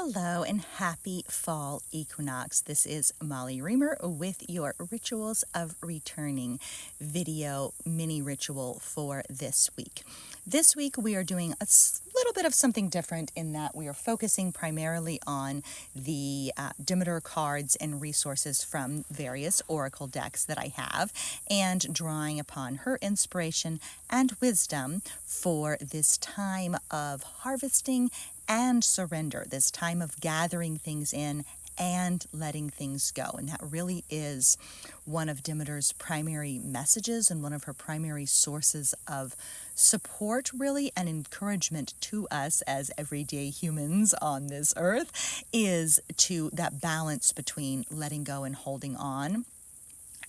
Hello and happy fall equinox. This is Molly Reamer with your Rituals of Returning video mini ritual for this week. This week we are doing a little bit of something different in that we are focusing primarily on the Demeter cards and resources from various oracle decks that I have and drawing upon her inspiration and wisdom for this time of harvesting and surrender, this time of gathering things in and letting things go. And that really is one of Demeter's primary messages and one of her primary sources of support, really, and encouragement to us as everyday humans on this earth, is to that balance between letting go and holding on.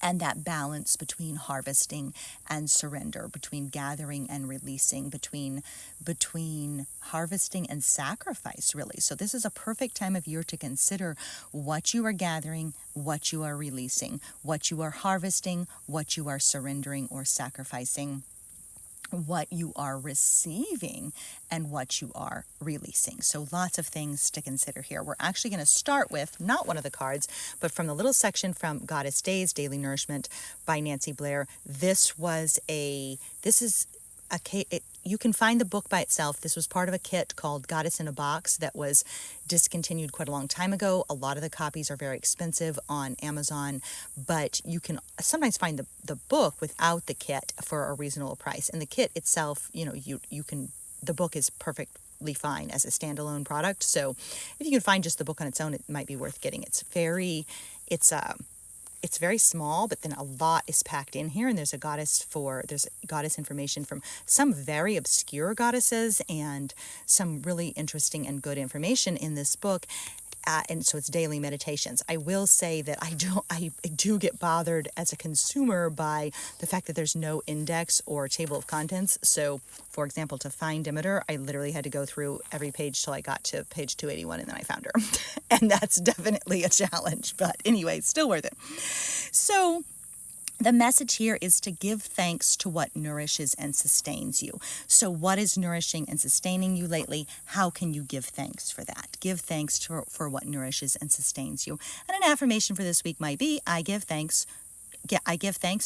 And that balance between harvesting and surrender, between gathering and releasing, between harvesting and sacrifice, really. So this is a perfect time of year to consider what you are gathering, what you are releasing, what you are harvesting, what you are surrendering or sacrificing, what you are receiving, and what you are releasing. So lots of things to consider here. We're actually going to start with not one of the cards, but from the little section from Goddess Days, Daily Nourishment by Nancy Blair. You can find the book by itself. This was part of a kit called Goddess in a Box that was discontinued quite a long time ago. A lot of the copies are very expensive on Amazon, but you can sometimes find the book without the kit for a reasonable price. And the kit itself, the book is perfectly fine as a standalone product. So if you can find just the book on its own, it might be worth getting. It's very small, but then a lot is packed in here, and there's goddess information from some very obscure goddesses and some really interesting and good information in this book. And so it's daily meditations. I will say that I do get bothered as a consumer by the fact that there's no index or table of contents. So, for example, to find Demeter, I literally had to go through every page till I got to page 281, and then I found her. And that's definitely a challenge. But anyway, still worth it. So the message here is to give thanks to what nourishes and sustains you. So what is nourishing and sustaining you lately? How can you give thanks for that? Give thanks for what nourishes and sustains you. And an affirmation for this week might be, I give thanks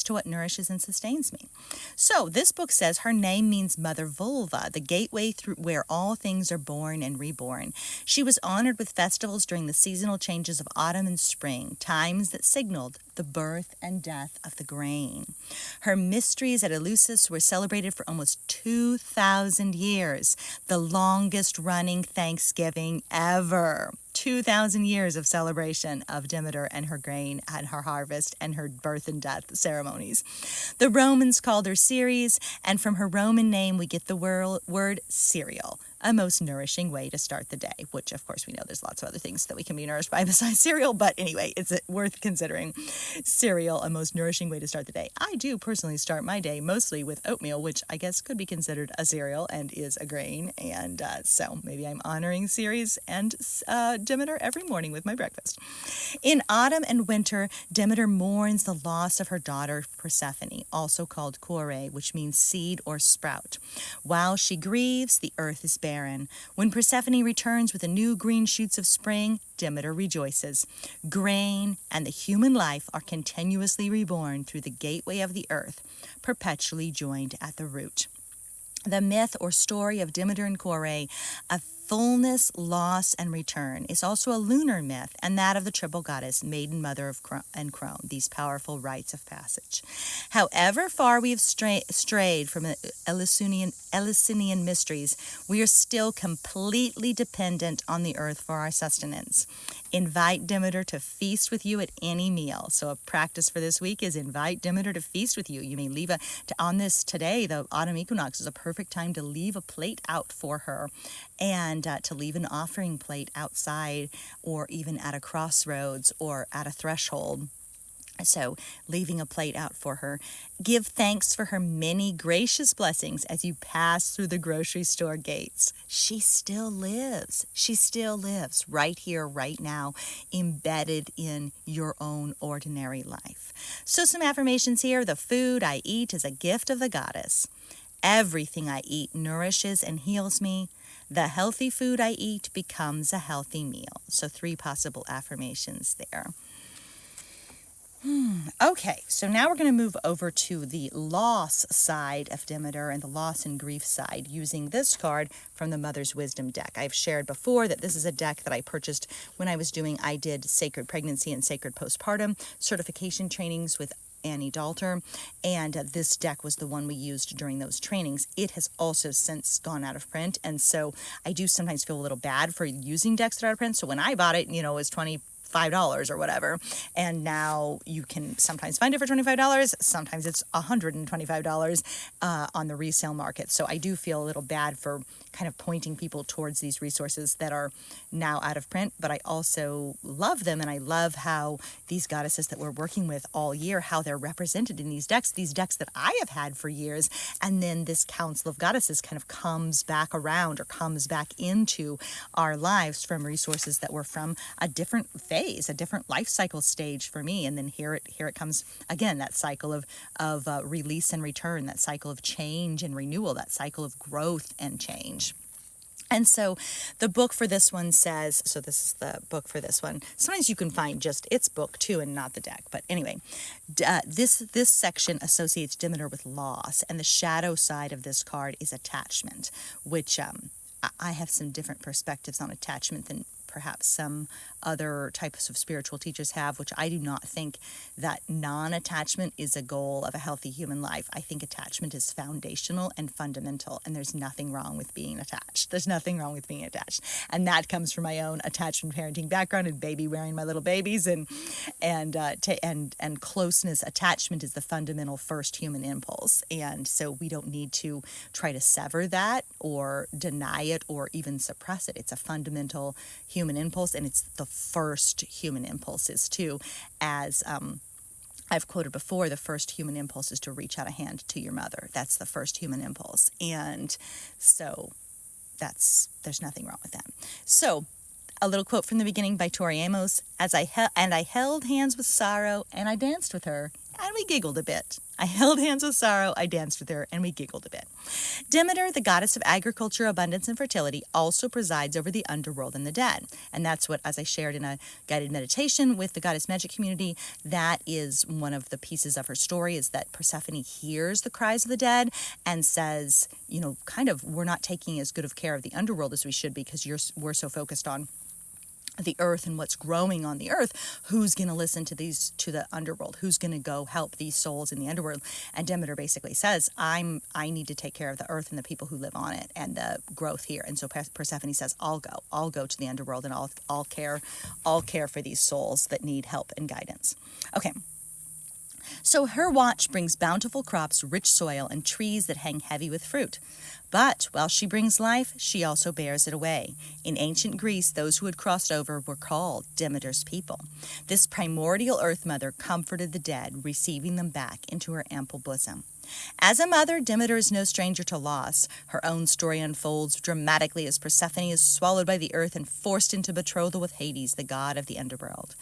to what nourishes and sustains me. So this book says her name means Mother Vulva, the gateway through where all things are born and reborn. She was honored with festivals during the seasonal changes of autumn and spring, times that signaled the birth and death of the grain. Her mysteries at Eleusis were celebrated for almost 2,000 years, the longest running Thanksgiving ever. 2,000 years of celebration of Demeter and her grain and her harvest and her birth and death ceremonies. The Romans called her Ceres, and from her Roman name we get the word cereal, a most nourishing way to start the day, which of course we know there's lots of other things that we can be nourished by besides cereal, but anyway, it's worth considering. Cereal, a most nourishing way to start the day. I do personally start my day mostly with oatmeal, which I guess could be considered a cereal and is a grain, and so maybe I'm honoring Ceres and Demeter every morning with my breakfast. In autumn and winter, Demeter mourns the loss of her daughter Persephone, also called Kore, which means seed or sprout. While she grieves, the earth is barren. When Persephone returns with the new green shoots of spring, Demeter rejoices. Grain and the human life are continuously reborn through the gateway of the earth, perpetually joined at the root. The myth or story of Demeter and Kore, of fullness, loss, and return, is also a lunar myth, and that of the triple goddess, maiden mother of and crone, these powerful rites of passage. However far we have strayed from Eleusinian mysteries, we are still completely dependent on the earth for our sustenance. Invite Demeter to feast with you at any meal. So a practice for this week is invite Demeter to feast with you. You may leave today, the autumn equinox is a perfect time to leave a plate out for her, and to leave an offering plate outside or even at a crossroads or at a threshold. So leaving a plate out for her. Give thanks for her many gracious blessings as you pass through the grocery store gates. She still lives. She still lives right here, right now, embedded in your own ordinary life. So some affirmations here. The food I eat is a gift of the goddess. Everything I eat nourishes and heals me. The healthy food I eat becomes a healthy meal. So 3 possible affirmations there. Okay, so now we're going to move over to the loss side of Demeter and the loss and grief side using this card from the Mother's Wisdom deck. I've shared before that this is a deck that I purchased when I did Sacred Pregnancy and Sacred Postpartum certification trainings with Annie Dalter, and this deck was the one we used during those trainings. It has also since gone out of print, and so I do sometimes feel a little bad for using decks that are out of print. So when I bought it, it was $25 or whatever, and now you can sometimes find it for $25, sometimes it's $125 on the resale market. So I do feel a little bad for kind of pointing people towards these resources that are now out of print, but I also love them, and I love how these goddesses that we're working with all year, how they're represented in these decks that I have had for years, and then this Council of Goddesses kind of comes back around or comes back into our lives from resources that were from a different phase, a different life cycle stage for me, and then here it comes again, that cycle of release and return, that cycle of change and renewal, that cycle of growth and change. And so the book for this one says, so this is the book for this one. Sometimes you can find just its book too and not the deck. But anyway, this section associates Demeter with loss, and the shadow side of this card is attachment, which I have some different perspectives on attachment than perhaps some other types of spiritual teachers have, which I do not think that non-attachment is a goal of a healthy human life. I think attachment is foundational and fundamental, and there's nothing wrong with being attached. There's nothing wrong with being attached. And that comes from my own attachment parenting background and baby wearing my little babies and closeness. Attachment is the fundamental first human impulse. And so we don't need to try to sever that or deny it or even suppress it. It's a fundamental human impulse, and it's the first human impulses too. As I've quoted before, the first human impulse is to reach out a hand to your mother. That's the first human impulse, and so there's nothing wrong with that. So a little quote from the beginning by Tori Amos: I held hands with sorrow, and I danced with her, and we giggled a bit. I held hands with sorrow, I danced with her, and we giggled a bit. Demeter, the goddess of agriculture, abundance, and fertility, also presides over the underworld and the dead. And that's what, as I shared in a guided meditation with the Goddess Magic community, that is one of the pieces of her story, is that Persephone hears the cries of the dead and says, we're not taking as good of care of the underworld as we should because we're so focused on the earth and what's growing on the earth. Who's going to listen to the underworld? Who's going to go help these souls in the underworld? And Demeter basically says, I need to take care of the earth and the people who live on it and the growth here. And so Persephone says, I'll go to the underworld, and I'll care for these souls that need help and guidance. Okay. So her watch brings bountiful crops, rich soil, and trees that hang heavy with fruit. But while she brings life, she also bears it away. In ancient Greece, those who had crossed over were called Demeter's people. This primordial earth mother comforted the dead, receiving them back into her ample bosom. As a mother, Demeter is no stranger to loss. Her own story unfolds dramatically as Persephone is swallowed by the earth and forced into betrothal with Hades, the god of the underworld.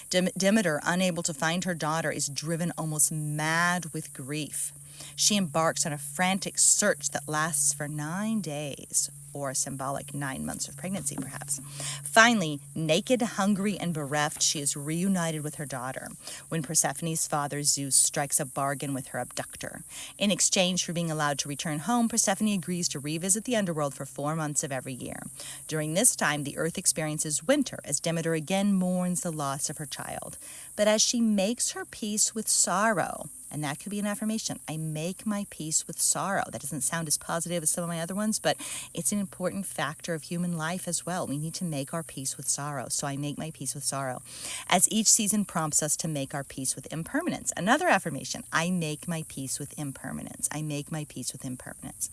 Demeter, unable to find her daughter, is driven almost mad with grief. She embarks on a frantic search that lasts for 9 days, or a symbolic 9 months of pregnancy, perhaps. Finally, naked, hungry, and bereft, she is reunited with her daughter when Persephone's father, Zeus, strikes a bargain with her abductor. In exchange for being allowed to return home, Persephone agrees to revisit the underworld for 4 months of every year. During this time, the earth experiences winter as Demeter again mourns the loss of her child. But as she makes her peace with sorrow, and that could be an affirmation, I make my peace with sorrow. That doesn't sound as positive as some of my other ones, but it's an important factor of human life as well. We need to make our peace with sorrow. So I make my peace with sorrow. As each season prompts us to make our peace with impermanence. Another affirmation, I make my peace with impermanence. I make my peace with impermanence.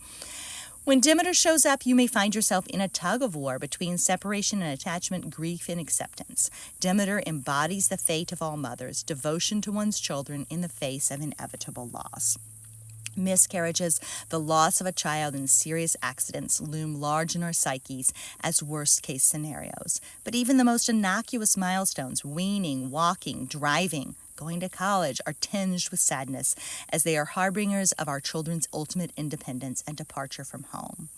When Demeter shows up, you may find yourself in a tug-of-war between separation and attachment, grief and acceptance. Demeter embodies the fate of all mothers, devotion to one's children in the face of inevitable loss. Miscarriages, the loss of a child, and serious accidents loom large in our psyches as worst-case scenarios. But even the most innocuous milestones, weaning, walking, driving, going to college are tinged with sadness, as they are harbingers of our children's ultimate independence and departure from home.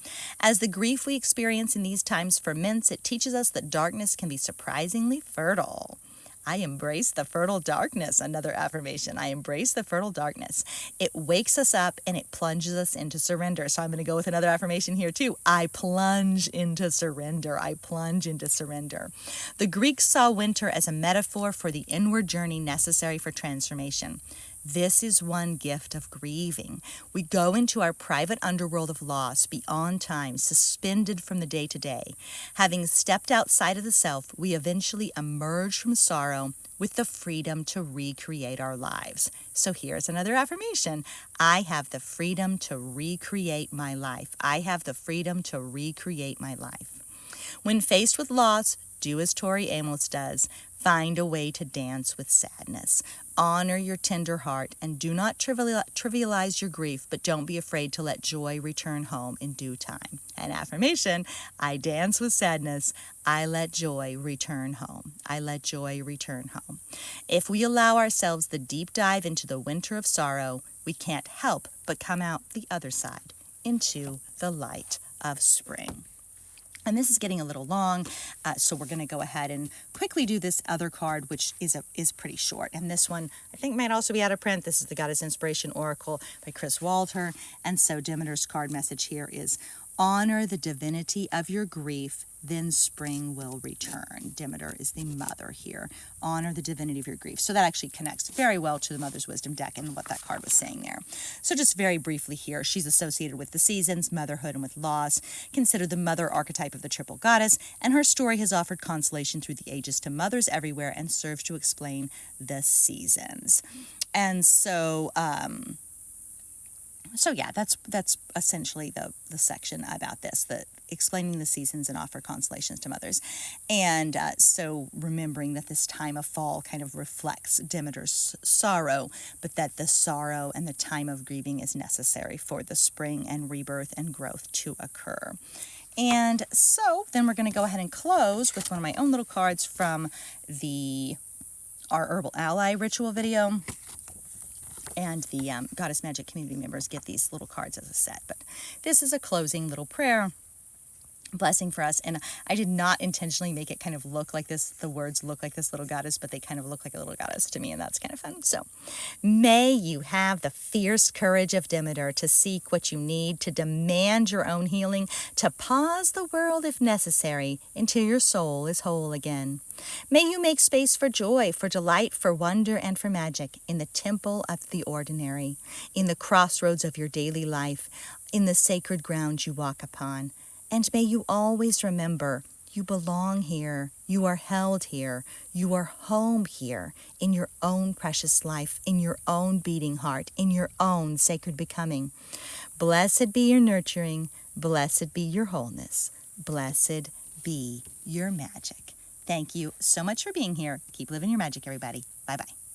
As the grief we experience in these times ferments, it teaches us that darkness can be surprisingly fertile. I embrace the fertile darkness, another affirmation. I embrace the fertile darkness. It wakes us up and it plunges us into surrender. So I'm going to go with another affirmation here too. I plunge into surrender. I plunge into surrender. The Greeks saw winter as a metaphor for the inward journey necessary for transformation. This is one gift of grieving. We go into our private underworld of loss, beyond time, suspended from the day-to-day. Having stepped outside of the self, we eventually emerge from sorrow with the freedom to recreate our lives. So here's another affirmation. I have the freedom to recreate my life. I have the freedom to recreate my life. When faced with loss, do as Tori Amos does. Find a way to dance with sadness. Honor your tender heart and do not trivialize your grief, but don't be afraid to let joy return home in due time. An affirmation, I dance with sadness. I let joy return home. I let joy return home. If we allow ourselves the deep dive into the winter of sorrow, we can't help but come out the other side into the light of spring. And this is getting a little long, so we're going to go ahead and quickly do this other card, which is pretty short. And this one, I think, might also be out of print. This is the Goddess Inspiration Oracle by Chris Walter. And so Demeter's card message here is, honor the divinity of your grief, then spring will return. Demeter is the mother here. Honor the divinity of your grief. So that actually connects very well to the Mother's Wisdom deck and what that card was saying there. So just very briefly here, she's associated with the seasons, motherhood, and with loss. Considered the mother archetype of the triple goddess, and her story has offered consolation through the ages to mothers everywhere and serves to explain the seasons. And so, yeah, that's essentially the section about this, the explaining the seasons and offer consolations to mothers. And so remembering that this time of fall kind of reflects Demeter's sorrow, but that the sorrow and the time of grieving is necessary for the spring and rebirth and growth to occur. And so then we're going to go ahead and close with one of my own little cards from our Herbal Ally ritual video. And the Goddess Magic community members get these little cards as a set. But this is a closing little prayer blessing for us. And I did not intentionally make it kind of look like this. The words look like this little goddess, but they kind of look like a little goddess to me. And that's kind of fun. So may you have the fierce courage of Demeter to seek what you need, to demand your own healing, to pause the world if necessary until your soul is whole again. May you make space for joy, for delight, for wonder, and for magic in the temple of the ordinary, in the crossroads of your daily life, in the sacred ground you walk upon. And may you always remember you belong here, you are held here, you are home here, in your own precious life, in your own beating heart, in your own sacred becoming. Blessed be your nurturing, blessed be your wholeness, blessed be your magic. Thank you so much for being here. Keep living your magic, everybody. Bye-bye.